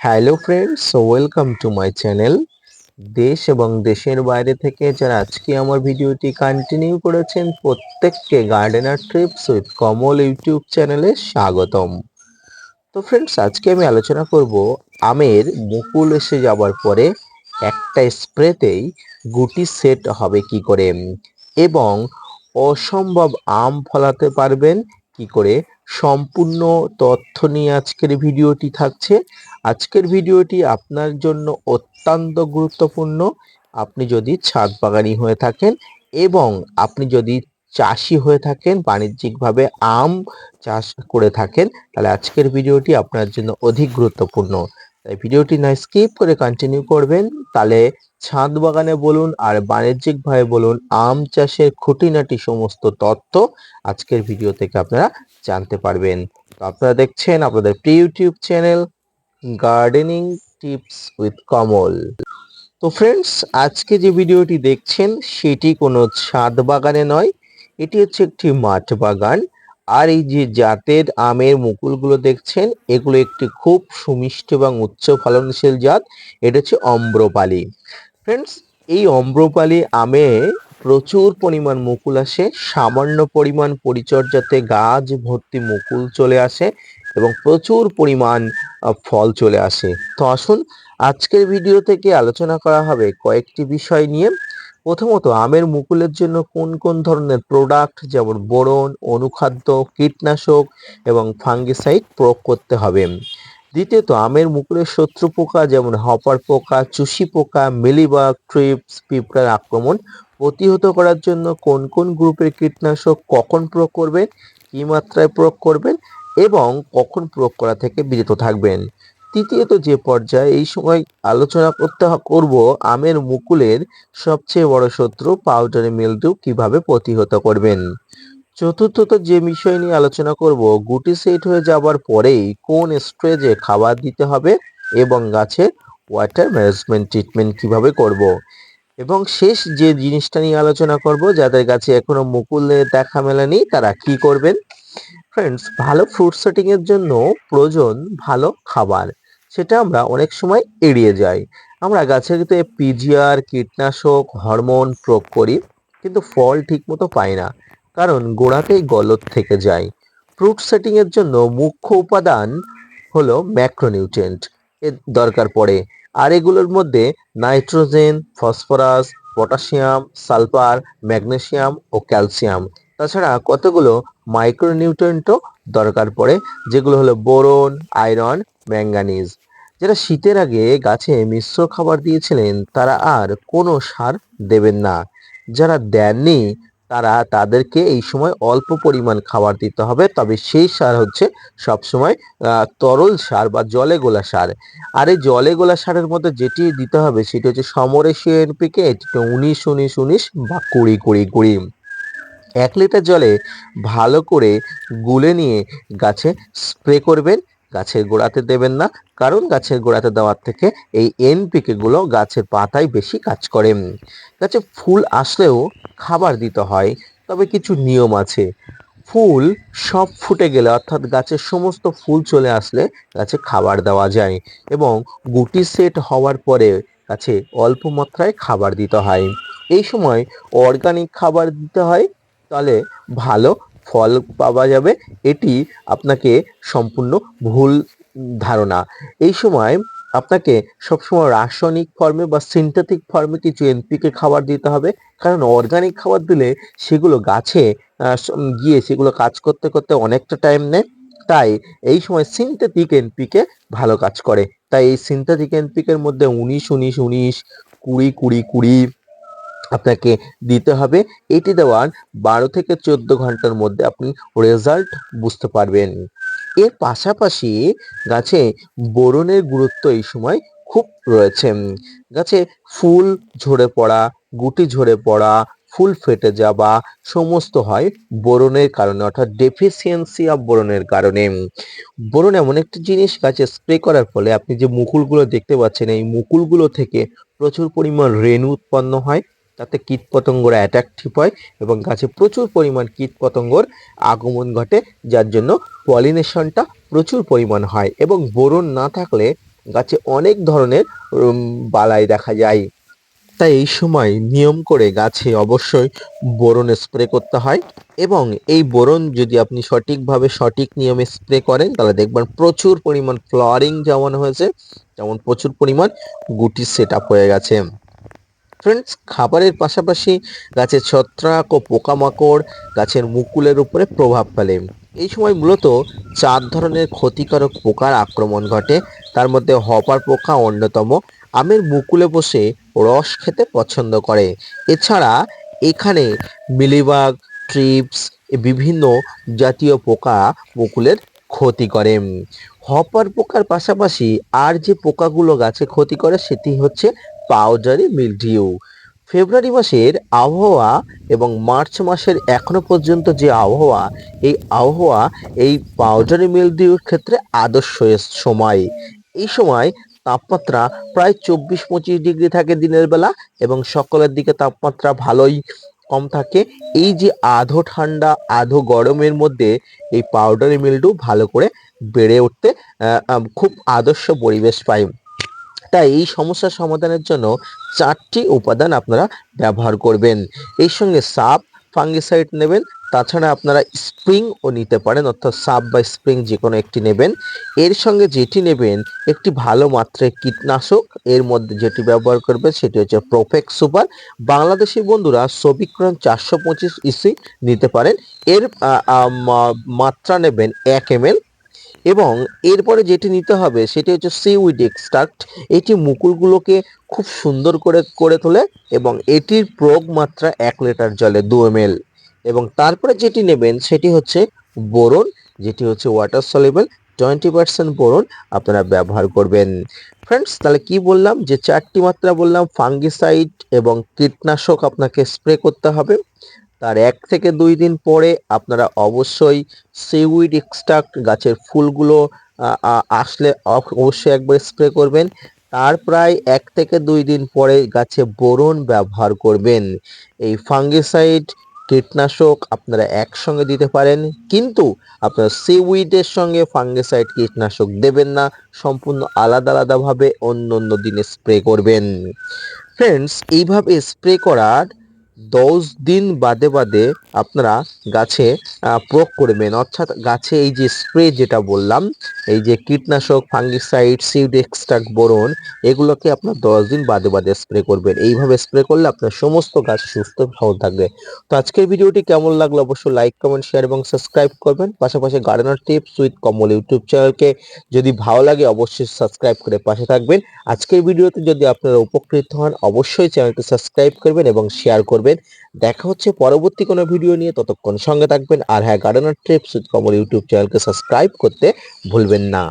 Hello friends, welcome to my channel. দেশ এবং দেশের বাইরে থেকে যারা আজকে আমার ভিডিওটি কন্টিনিউ করেছেন প্রত্যেককে gardener TRIPS with Kamal YouTube চ্যানেলে স্বাগতম। তো ফ্রেন্ডস, আজকে আমি আলোচনা করব আমের মুকুল এসে যাবার পরে একটা স্প্রেতেই গুটি সেট হবে কি করে এবং অসম্ভব আম ফলাতে পারবেন কি করে, সম্পূর্ণ তথ্য নিয়ে আজকের ভিডিওটি থাকছে। আজকের ভিডিওটি আপনার জন্য অত্যন্ত গুরুত্বপূর্ণ। আপনি যদি ছাদ বাগানি হয়ে থাকেন এবং আপনি যদি চাষি হয়ে থাকেন, বাণিজ্যিকভাবে আম চাষ করে থাকেন, তাহলে আজকের ভিডিওটি আপনার জন্য অধিক গুরুত্বপূর্ণ। তাই ভিডিওটি না স্কিপ করে কন্টিনিউ করবেন, তাহলে ছাদ বাগানে বলুন আর বাণিজ্যিকভাবে বলুন আম চাষের খুঁটিনাটি সমস্ত তথ্য আজকের ভিডিও থেকে আপনারা জানতে পারবেন। তো আপনারা দেখছেন আপনাদের প্রিয় YouTube channel gardening tips with Kamal. তো ফ্রেন্ডস, আজকে যে ভিডিওটি দেখছেন সেটি কোনো ছাদ বাগানে নয়, এটি হচ্ছে একটি মাঠ বাগান। আর এই যে জাতের আমের মুকুলগুলো দেখছেন, এগুলো একটি খুব সুমিষ্ট এবং উচ্চ ফলনশীল জাত। এটা হচ্ছে অম্রপালি। ফ্রেন্ডস, এই অম্রপালি আমে প্রচুর পরিমাণ মুকুল আসে, সামান্য পরিমাণ পরিচর্যাতে গাছ ভর্তি মুকুল চলে আসে এবং প্রচুর পরিমাণ ফল চলে আসে। তো আসুন, আজকের ভিডিও থেকে আলোচনা করা হবে কয়েকটি বিষয় নিয়ে। প্রথমত, আমের মুকুলের জন্য কোন কোন ধরনের প্রোডাক্ট যেমন বোরন, অনুখাদ্য, কীটনাশক এবং ফাঙ্গিসাইড প্রয়োগ করতে হবে। দ্বিতীয়ত, আমের মুকুলের শত্রু পোকা যেমন হপার পোকা, চুষি পোকা, মিলিবাগ, থ্রিপস, পিঁপড়ার আক্রমণ প্রতিহত করার জন্য কোন কোন গ্রুপের কীটনাশক কখন প্রয়োগ করবেন, কি মাত্রায় প্রয়োগ করবেন এবং কখন প্রয়োগ করা থেকে বিরত থাকবেন। তৃতীয়ত, যে পর্যায়ে এই সময় আলোচনা করব আমের মুকুলের সবচেয়ে বড় শত্রু পাউডারি মিলডিউ কিভাবে প্রতিহত করবেন। চতুর্থত, যে বিষয় নিয়ে আলোচনা করব গুটি সেট হয়ে যাবার পরেই কোন স্টেজে খাবার দিতে হবে এবং গাছের ওয়াটার ম্যানেজমেন্ট ট্রিটমেন্ট কিভাবে করব। এবং শেষ যে জিনিসটা নিয়ে আলোচনা করব, যাদের গাছে এখনো মুকুলের দেখা মেলেনি তারা কি করবেন। ফ্রেন্ডস, ভালো ফ্রুট সেটিং এর জন্য প্রয়োজন ভালো খাবার, সেটা আমরা অনেক সময় এড়িয়ে যাই। আমরা গাছের ভিতরে পিজিআর, কীটনাশক, হরমোন প্রয়োগ করি, কিন্তু ফল ঠিকমতো পাই না, কারণ গোড়াতেই গলদ থেকে যায়। ফ্রুট সেটিং এর জন্য মুখ্য উপাদান হলো ম্যাক্রোনিউট্রিয়েন্ট এর দরকার পড়ে। আর এগুলোর মধ্যে nitrogen, phosphorus, potassium, sulphur, magnesium ও ক্যালসিয়াম। তাছাড়া কতগুলো মাইক্রোনিউট্রিয়েন্টও দরকার পড়ে, যেগুলো হলো বোরন, আয়রন, ম্যাঙ্গানিজ। যারা শীতের আগে গাছে মিশ্র খাবার দিয়েছিলেন তারা আর কোনো সার দেবেন না। যারা দেননি তাদেরকে এই সময় অল্প পরিমাণ খাবার দিতে হবে, তবে সেই সার হচ্ছে সবসময় তরল সার বা জলে গোলা সার। আর এই জলে গোলা সারের মধ্যে যেটি দিতে হবে সেটি হচ্ছে সমরেশীয় এনপিকে, এটি 19-19-19 বা 20-20-20। 1 লিটার জলে ভালো করে গুলে নিয়ে গাছে স্প্রে করবেন, গাছের গোড়াতে দেবেন না, কারণ গাছের গোড়াতে দেওয়ার থেকে এই এনপিকে গুলো গাছের পাতায় বেশি কাজ করে। গাছে ফুল আসলেও খাবার দিতে হয়, তবে কিছু নিয়ম আছে। ফুল সব ফুটে গেলে অর্থাৎ গাছের সমস্ত ফুল চলে আসলে গাছে খাবার দেওয়া যায় এবং গুটি সেট হওয়ার পরে গাছে অল্প মাত্রায় খাবার দিতে হয়। এই সময় অর্গানিক খাবার দিতে হয়, তাহলে ভালো ফল পাওয়া যাবে। এটি আপনাকে সম্পূর্ণ ভুল ধারণা। এই সময় আপনাকে সবসময় রাসায়নিক ফর্মে বা সিনথেটিক ফর্মে কিছু এনপিকে খাবার দিতে হবে, কারণ অর্গানিক খাবার দিলে সেগুলো গাছে গিয়ে সেগুলো কাজ করতে করতে অনেকটা টাইম নেয়। তাই এই সময় সিনথেটিক এনপিকে ভালো কাজ করে। তাই এই সিনথেটিক এনপিকের মধ্যে 19-19-19, 20-20-20 আপনাকে দিতে হবে। এটি দেওয়ার 12 থেকে 14 ঘন্টার মধ্যে আপনি রেজাল্ট বুঝতে পারবেন। এর পাশাপাশি গাছে বোরনের গুরুত্ব এই সময় খুব রয়েছে। গাছে ফুল ঝরে পড়া, গুটি ঝরে পড়া, ফুল ফেটে যাওয়া সমস্ত হয় বোরনের কারণে, অর্থাৎ ডেফিসিয়েন্সি অফ বোরনের কারণে। বোরন এমন একটি জিনিস, গাছে স্প্রে করার ফলে আপনি যে মুকুলগুলো দেখতে পাচ্ছেন এই মুকুলগুলো থেকে প্রচুর পরিমাণ রেণু উৎপন্ন হয়, তাতে কীটপতঙ্গরা অ্যাট্রাকটিভ হয় এবং গাছে প্রচুর পরিমাণ কীটপতঙ্গর আগমন ঘটে, যার জন্য পলিনেশনটা প্রচুর পরিমাণ হয়। এবং বোরন না থাকলে গাছে অনেক ধরনের বালাই দেখা যায়। তাই এই সময় নিয়ম করে গাছে অবশ্যই বোরন স্প্রে করতে হয়, এবং এই বোরন যদি আপনি সঠিকভাবে সঠিক নিয়মে স্প্রে করেন তাহলে দেখবেন প্রচুর পরিমাণ ফ্লাওয়ারিং যেমন হয়েছে, তেমন প্রচুর পরিমাণ গুটি সেট আপ হয়ে গেছে। ফ্রেন্ডস, খাবারের পাশাপাশি গাছের ছত্রাক ও পোকামাকড় গাছের মুকুলের উপরে প্রভাব ফেলে। এই সময় মূলত 4 ধরনের ক্ষতিকারক পোকার আক্রমণ ঘটে। তার মধ্যে হপার পোকা অন্যতম। আমের মুকুলে বসে রস খেতে পছন্দ করে। এছাড়া এখানে মিলিবাগ, ট্রিপস বিভিন্ন জাতীয় পোকা মুকুলের ক্ষতি করে। হপার পোকার পাশাপাশি আর যে পোকাগুলো গাছে ক্ষতি করে সেটি হচ্ছে পাউডারি মিলডিউ। ফেব্রুয়ারি মাসের আবহাওয়া এবং মার্চ মাসের এখনো পর্যন্ত যে আবহাওয়া, এই আবহাওয়া এই পাউডারি মিলডিউর ক্ষেত্রে আদর্শ সময়। এই সময় তাপমাত্রা প্রায় 24-25 ডিগ্রি থাকে দিনের বেলা, এবং সকালের দিকে তাপমাত্রা ভালোই কম থাকে। এই যে আধো ঠান্ডা আধো গরমের মধ্যে এই পাউডারি মিলডিউ ভালো করে বেড়ে উঠতে খুব আদর্শ পরিবেশ পায়। তাই এই সমস্যার সমাধানের জন্য 4টি উপাদান আপনারা ব্যবহার করবেন। এর সঙ্গে সাব ফাঙ্গিসাইড নেবেন, তাছাড়া আপনারা স্প্রিংও নিতে পারেন, অর্থাৎ সাব বা স্প্রিং যে কোনো একটি নেবেন। এর সঙ্গে যেটি নেবেন একটি ভালো মাত্রায় কীটনাশক, এর মধ্যে যেটি ব্যবহার করবেন সেটি হচ্ছে প্রোফেক্স সুপার। বাংলাদেশি বন্ধুরা সবিক্রম 425 ইসি নিতে পারেন। এর মাত্রা নেবেন 1 ml। এবং এরপরে যেটি নিতে হবে সেটি হচ্ছে সিউইড এক্সট্রাক্ট। এটি মুকুলগুলোকে খুব সুন্দর করে করে তোলে, এবং এটির প্রয়োগ মাত্রা 1 লিটার জলে 2 ml। এবং তারপরে যেটি নেবেন সেটি হচ্ছে বোরন, যেটি হচ্ছে ওয়াটার সলিউবল। 20% বোরন আপনারা ব্যবহার করবেন। ফ্রেন্ডস, তাহলে কি বললাম, যে 4টি মাত্রা বললাম, ফাঙ্গিসাইড এবং কীটনাশক আপনাকে স্প্রে করতে হবে। তার 1 থেকে 2 দিন পরে আপনারা অবশ্যই সিউইড এক্সট্রাক্ট গাছের ফুলগুলো আসলে অবশ্যই একবার স্প্রে করবেন। তার প্রায় 1 থেকে 2 দিন পরে গাছে বোরন ব্যবহার করবেন। এই ফাঙ্গিসাইড কীটনাশক আপনারা একসঙ্গে দিতে পারেন, কিন্তু আপনারা সিউইডের সঙ্গে ফাঙ্গিসাইড কীটনাশক দেবেন না, সম্পূর্ণ আলাদা আলাদাভাবে অন্য অন্য দিনে স্প্রে করবেন। ফ্রেন্ডস, এইভাবে স্প্রে করার 10 দিন বাদে বাদে আপনারা গাছে প্রয়োগ করবেন, অর্থাৎ গাছে এই যে স্প্রে যেটা বললাম, এই যে কীটনাশক, ফাঙ্গিসাইড, সিউড এক্সট্রাক্ট, বোরন, এগুলোকে আপনার 10 দিন বাদে বাদে স্প্রে করবেন। এইভাবে স্প্রে করলে আপনার সমস্ত গাছ সুস্থ ভালো থাকবে। তো আজকের ভিডিওটি কেমন লাগলো অবশ্যই লাইক, কমেন্ট, শেয়ার এবং সাবস্ক্রাইব করবেন। পাশাপাশি gardener tips with Kamal YouTube চ্যানেলকে যদি ভালো লাগে অবশ্যই সাবস্ক্রাইব করে পাশে থাকবেন। আজকের ভিডিওতে যদি আপনারা উপকৃত হন অবশ্যই চ্যানেলটি সাবস্ক্রাইব করবেন এবং শেয়ার করবেন। দেখা হচ্ছে পরবর্তী কোনো ভিডিও নিয়ে, ততক্ষণ সঙ্গে থাকবেন। আর হ্যাঁ, gardener tips with Kamal YouTube চ্যানেলকে সাবস্ক্রাইব করতে ভুলবেন না।